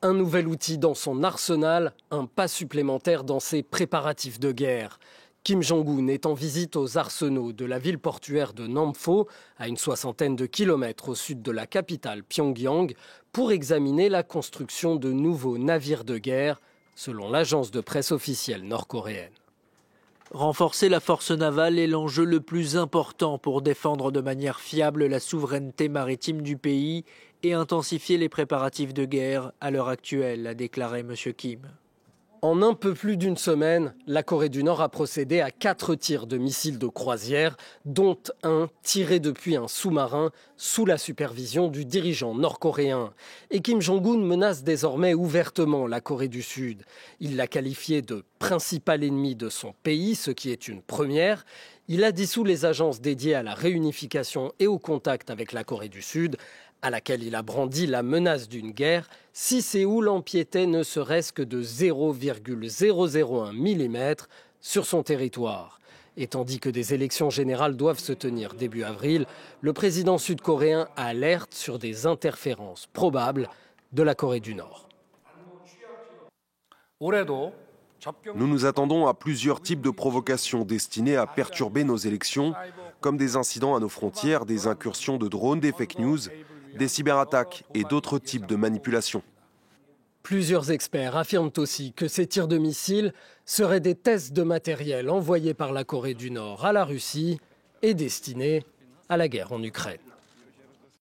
Un nouvel outil dans son arsenal, un pas supplémentaire dans ses préparatifs de guerre. Kim Jong-un est en visite aux arsenaux de la ville portuaire de Nampho, à une soixantaine de kilomètres au sud de la capitale Pyongyang, pour examiner la construction de nouveaux navires de guerre, selon l'agence de presse officielle nord-coréenne. Renforcer la force navale est l'enjeu le plus important pour défendre de manière fiable la souveraineté maritime du pays et intensifier les préparatifs de guerre à l'heure actuelle, a déclaré M. Kim. En un peu plus d'une semaine, la Corée du Nord a procédé à 4 tirs de missiles de croisière, dont un tiré depuis un sous-marin sous la supervision du dirigeant nord-coréen. Et Kim Jong-un menace désormais ouvertement la Corée du Sud. Il l'a qualifié de principal ennemi de son pays, ce qui est une première. Il a dissous les agences dédiées à la réunification et au contact avec la Corée du Sud, à laquelle il a brandi la menace d'une guerre si Séoul empiétait ne serait-ce que de 0,001 mm sur son territoire. Et tandis que des élections générales doivent se tenir début avril, le président sud-coréen alerte sur des interférences probables de la Corée du Nord. Nous nous attendons à plusieurs types de provocations destinées à perturber nos élections, comme des incidents à nos frontières, des incursions de drones, des fake news, des cyberattaques et d'autres types de manipulations. Plusieurs experts affirment aussi que ces tirs de missiles seraient des tests de matériel envoyés par la Corée du Nord à la Russie et destinés à la guerre en Ukraine.